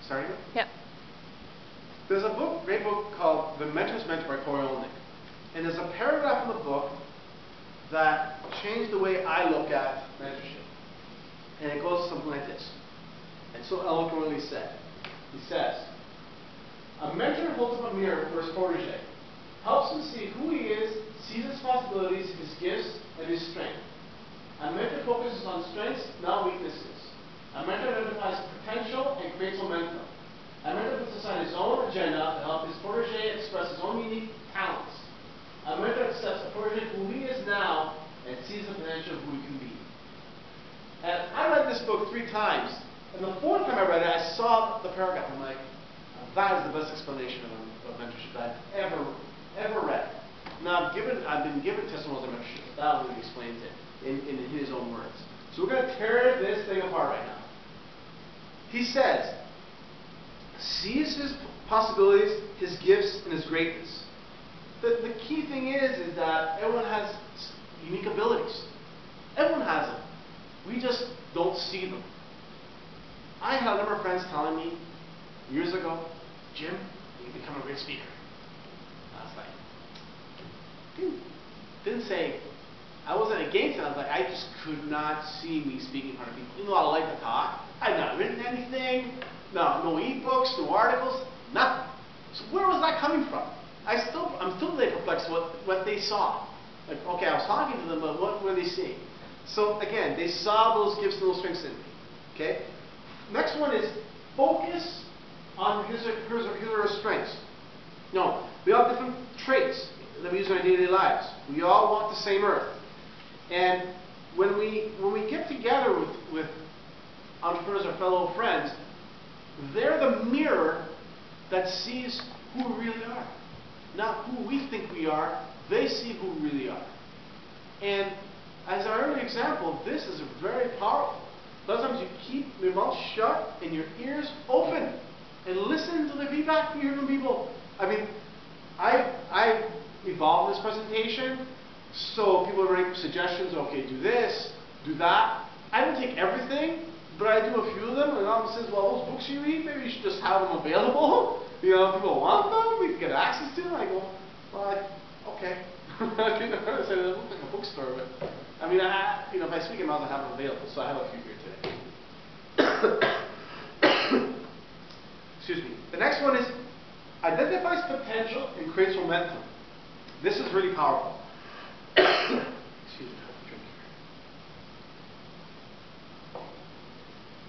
Starting? Yeah. There's a book, great book called The Mentor's Mentor by Corey Olnick. And there's a paragraph in the book that changed the way I look at mentorship. And it goes something like this. And so eloquently said. He says, a mentor holds up a mirror for his protege, helps him see who he is, sees his possibilities, his gifts, and his strength. A mentor focuses on strengths, not weaknesses. A mentor identifies potential and creates momentum. A mentor puts aside his own agenda to help his protege express his own unique talents. A mentor accepts a protege who he is now and sees the potential of who he can be. And I read this book 3 times, and the 4th time I read it, I saw the paragraph. I'm like, that is the best explanation of mentorship that I've ever read. Now, I've been given testimonials of mentorship. That really explains it in his own words. So we're going to tear this thing apart right now. He says, sees his possibilities, his gifts, and his greatness. The key thing is that everyone has unique abilities. Everyone has them. We just don't see them. I had a number of friends telling me years ago, Jim, you become a great speaker. I was like, didn't say, I wasn't against it. I was like, I just could not see me speaking in front of people. Even though I like to talk, I've not written anything, no e-books, no articles, nothing. So where was that coming from? I'm still really perplexed what they saw. Like, okay, I was talking to them, but what were they seeing? So again, they saw those gifts and those strengths in me. Okay? Next one is focus on his or her strengths. No, we all have different traits that we use in our daily lives. We all walk the same earth. And when we get together with entrepreneurs or fellow friends, they're the mirror that sees who we really are. Not who we think we are, they see who we really are. And as our early example, this is very powerful. A lot of times you keep your mouth shut and your ears open and listen to the feedback you hear from people. I mean, I've evolved this presentation, so people bring suggestions, okay, do this, do that. I don't take everything, but I do a few of them, and one says, well, those books you read, maybe you should just have them available. You know, if people want them, we can get access to them. I go, well, okay. I didn't know it looked like a bookstore, but I mean, if I speak in mouth, I have them available, so I have a few here today. Excuse me. The next one is identifies potential and creates momentum. This is really powerful. Excuse me, I have a drink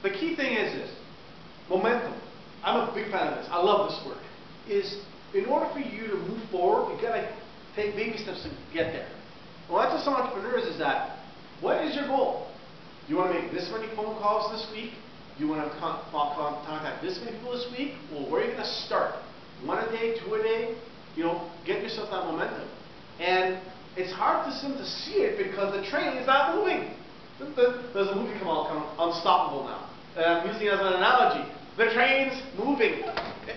here. The key thing is this: momentum. I'm a big fan of this. I love this word. Is in order for you to move forward, you gotta take baby steps to get there. Well, that's what some entrepreneurs is that. What is your goal? Do you want to make this many phone calls this week? Do you want to contact this many people this week? Well, where are you going to start? 1 a day, 2 a day? You know, get yourself that momentum. And it's hard to see it because the train is not moving. There's a movie called Unstoppable now. I'm using it as an analogy. The train's moving.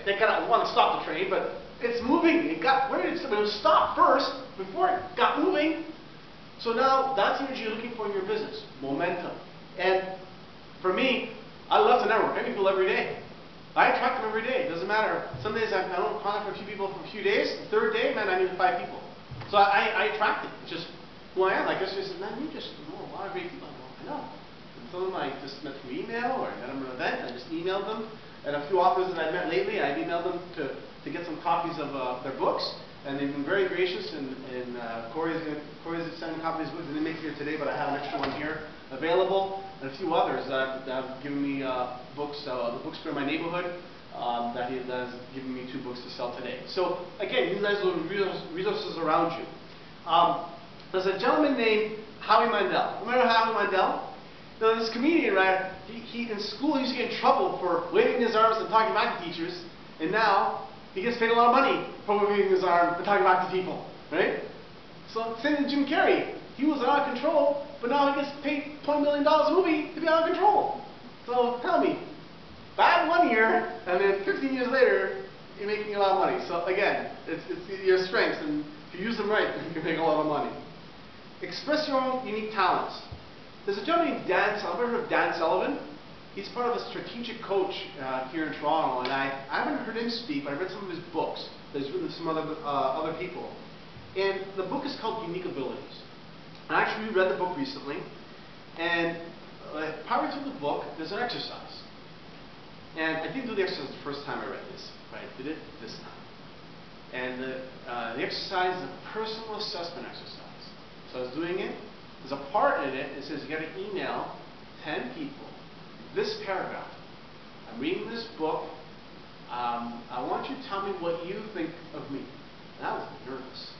They kind of want to stop the train, but it's moving. It was stopped first before it got moving. So now that's the energy you're looking for in your business, momentum. And for me, I love to network. I meet people every day. I attract them every day. It doesn't matter. Some days I don't contact a few people for a few days. The 3rd day, man, I meet 5 people. So I attract it. It's just who I am. Like yesterday, said, man, you just know a lot of great people. I go, I know. And some of them I just met through email, or I met them at an event. I just emailed them. And a few authors that I met lately, I've emailed them to get some copies of their books. And they've been very gracious, and Corey's sending copies of books. I didn't make it here today, but I have an extra one here available, and a few others that have given me books. The bookstore in my neighborhood that has given me 2 books to sell today. So again, utilize those resources around you. There's a gentleman named Howie Mandel. Remember Howie Mandel? Now, this comedian, right? He in school he used to get in trouble for waving his arms and talking back to teachers, and now he gets paid a lot of money for waving his arm and talking back to people, right? So same with Jim Carrey. He was out of control, but now he gets paid $20 million a movie to be out of control. So tell me, bad 1 year, and then 15 years later, you're making a lot of money. So again, it's your strengths, and if you use them right, you can make a lot of money. Express your own unique talents. There's a gentleman named Dan Sullivan. Ever heard of Dan Sullivan? He's part of a strategic coach here in Toronto, and I haven't heard him speak, but I read some of his books that he's written with some other people. And the book is called Unique Abilities. I actually read the book recently, and partway through the book, there's an exercise. And I didn't do the exercise the first time I read this, but I did it this time. And the exercise is a personal assessment exercise. So I was doing it. There's a part in it that says you got to email 10 people this paragraph. I'm reading this book. I want you to tell me what you think of me. And I was nervous.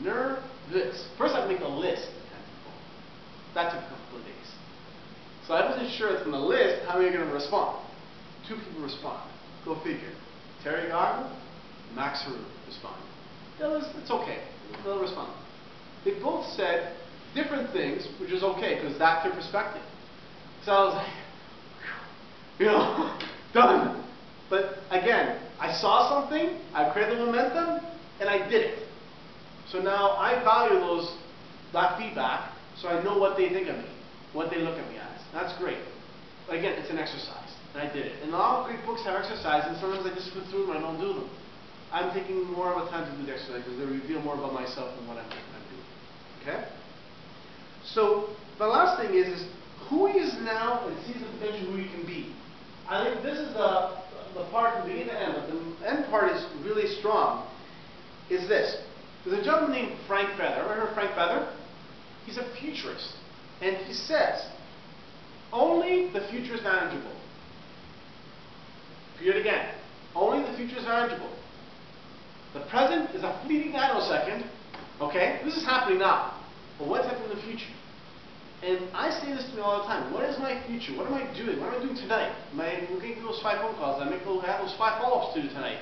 Nervous. First I had to make a list of 10 people. That took a couple of days. So I wasn't sure from the list how many are going to respond. 2 people respond. Go figure. Terry Garden, Max Haru responded. It's okay. They'll respond. They both said different things, which is okay because that's their perspective. So I was like, you know, done. But again, I saw something, I created the momentum, and I did it. So now I value that feedback, so I know what they think of me, what they look at me as. That's great. But again, it's an exercise, and I did it. And a lot of great books have exercises, and sometimes I just flip through them and I don't do them. I'm taking more of a time to do the exercise because they reveal more about myself than what I'm doing. Okay? So the last thing is who he is now and sees the potential who he can be. I think this is the part from beginning to end, but the end part is really strong, is this. There's a gentleman named Frank Feather. Ever heard of Frank Feather? He's a futurist. And he says, only the future is manageable. Repeat it again. Only the future is manageable. The present is a fleeting nanosecond. Okay? This is happening now. But what's happening in the future? And I say this to me all the time. What is my future? What am I doing? What am I doing tonight? I'm looking through those 5 phone calls. I have those 5 follow-ups to do tonight.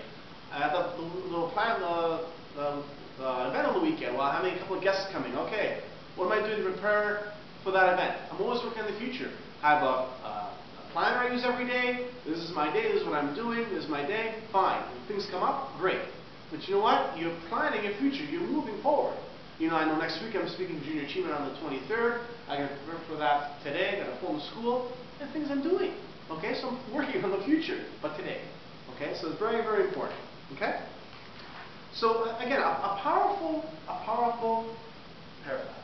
I have the plan, the event on the weekend. Well, I'm having a couple of guests coming. Okay. What am I doing to prepare for that event? I'm always looking at the future. I have a planner I use every day. This is my day. This is what I'm doing. This is my day. Fine. When things come up, great. But you know what? You're planning your future. You're moving forward. You know, I know next week I'm speaking to Junior Achievement on the 23rd. I got to prepare for that today. I got to phone the school. And things I'm doing. Okay, so I'm working on the future, but today. Okay, so it's very, very important. Okay? So again, a powerful paragraph.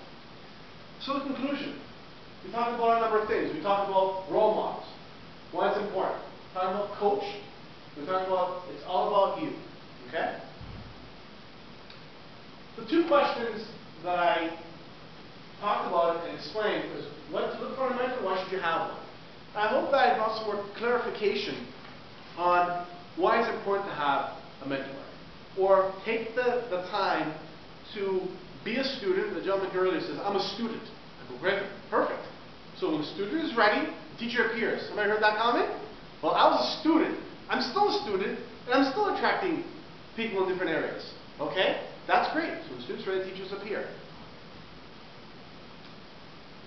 So the conclusion. We talked about a number of things. We talked about role models. Why it's important. We talked about coach. We talked about it's all about you. Okay? The 2 questions that I talked about and explained was what to look for in a mentor, why should you have one? I hope that I brought some more clarification on why it's important to have a mentor. Or take the time to be a student. The gentleman here earlier says, I'm a student. I go, great, perfect. So when the student is ready, the teacher appears. Somebody heard that comment? Well, I was a student. I'm still a student, and I'm still attracting people in different areas. Okay? That's great. So when students are ready, teachers appear.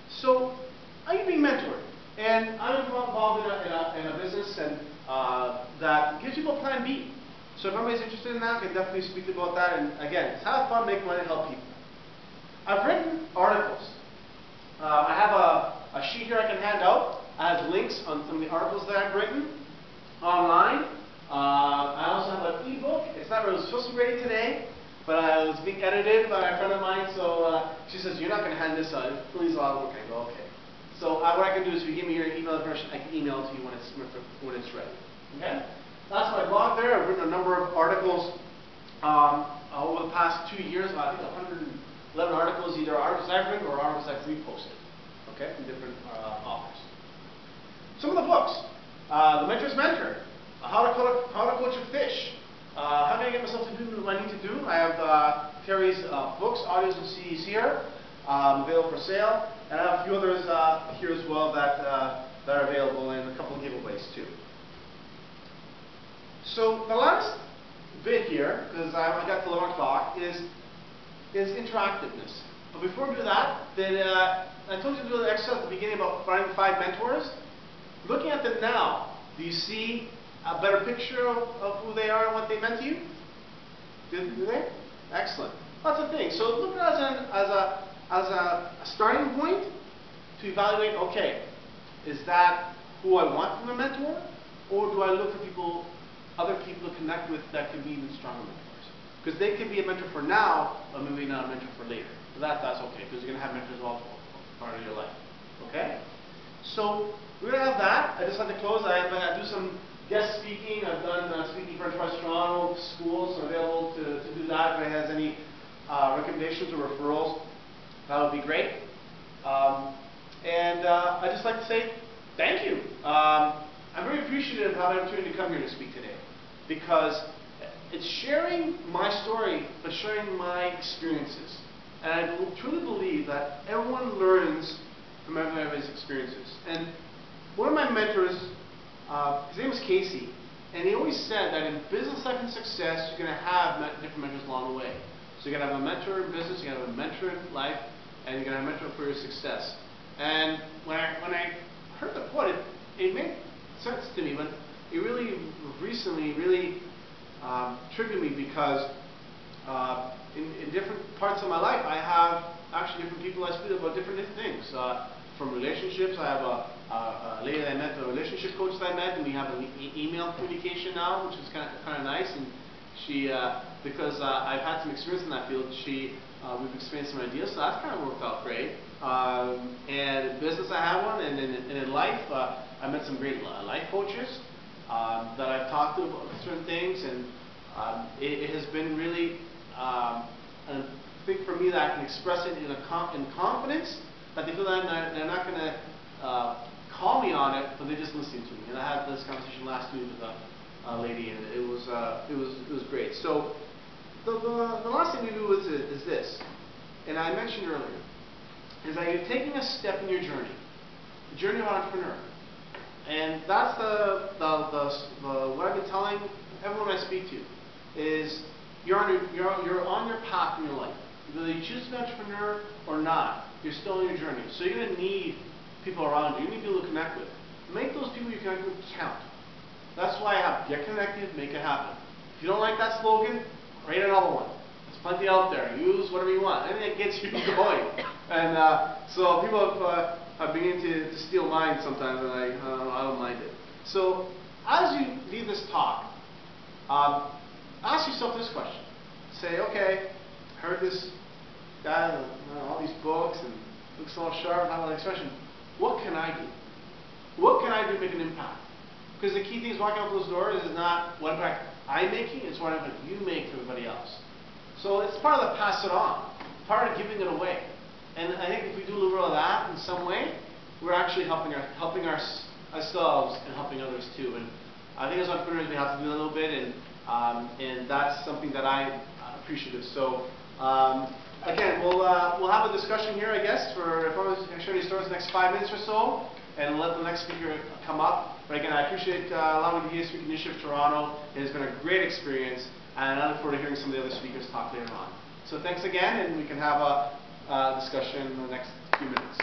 So, are you being mentored? And I'm involved in a business and that gives people plan B. So if anybody's interested in that, I can definitely speak about that. And again, it's have fun, make money, help people. I've written articles. I have a sheet here I can hand out. It has links on some of the articles that I've written online. I also have an ebook. It's not really supposed to be ready today, but it was being edited by a friend of mine. So she says, you're not going to hand this out. Please allow work. I go, okay. So what I can do is if you give me your email information, I can email it to you when it's ready. Okay? That's my blog there. I've written a number of articles over the past 2 years. I think 111 articles, either articles I've written or articles I've reposted. Okay, from different authors. Some of the books: The Mentor's Mentor, How to Coach a Fish, How Can I Get Myself to Do What I Need to Do. I have Terry's books, audios, and CDs here, available for sale, and I have a few others here as well that are available, and a couple of giveaways too. So the last bit here, because I got to 11 o'clock, is interactiveness. But before we do that, then I told you to do the exercise at the beginning about finding 5 mentors. Looking at them now, do you see a better picture of who they are and what they meant to you? Do they? Excellent. That's the thing. So look at it as a starting point to evaluate. Okay, is that who I want from a mentor, or do I look for other people to connect with that can be even stronger mentors? Because they can be a mentor for now, but maybe not a mentor for later. But that's okay, because you're going to have mentors all part of your life. Okay? So we're going to have that. I just like to close. I do some guest speaking. I've done speaking for Enterprise Toronto schools, so I'm available to do that. If anyone has any recommendations or referrals, that would be great. I'd just like to say thank you. I'm very appreciative of having the opportunity to come here to speak today, because it's sharing my story, but sharing my experiences. And I truly believe that everyone learns from everybody's experiences. And one of my mentors, his name is Casey, and he always said that in business life and success, you're going to have different mentors along the way. So you're going to have a mentor in business, you're going to have a mentor in life, and you're going to have a mentor for your success. And when I heard the quote, it made sense to me, but it really recently triggered me, because in different parts of my life, I have actually different people I speak about different things. From relationships, I have a lady that I met, a relationship coach that I met, and we have an email communication now, which is kind of nice. And she, because I've had some experience in that field, we've experienced some ideas, so that's kind of worked out great. And in business, I have one, and in life, I met some great life coaches that I've talked to about certain things, and it has been really, I think for me, that I can express it in confidence, that they feel that they're not going to call me on it, but they're just listening to me. And I had this conversation last week with a lady, and it was great. So the last thing we do is this, and I mentioned earlier, is that you're taking a step in your journey, the journey of an entrepreneur. And that's what I've been telling everyone I speak to, is you're on your path in your life. Whether you choose to be an entrepreneur or not, you're still on your journey. So you're going to need people around you. You need people to connect with. Make those people you connect with count. That's why I have get connected, make it happen. If you don't like that slogan, create another one. There's plenty out there. Use whatever you want. Anything that gets you going. And so people have begun to steal mine sometimes, and I don't mind it. So as you leave this talk, ask yourself this question. Say, okay, I heard this guy, all these books, and looks all sharp, have an expression. What can I do? What can I do to make an impact? Because the key thing is walking out those doors is not what impact I'm making, it's what impact you make to everybody else. So it's part of the pass it on, part of giving it away. And I think if we do a little bit of that in some way, we're actually helping ourselves and helping others too. And I think as entrepreneurs we have to do a little bit, and that's something that I'm appreciative. So again, we'll have a discussion here, I guess, for if I was going to show you stories the next 5 minutes or so, and let the next speaker come up. But again, I appreciate allowing me to be a speaking initiative Toronto. It has been a great experience, and I look forward to hearing some of the other speakers talk later on. So thanks again, and we can have a discussion in the next few minutes.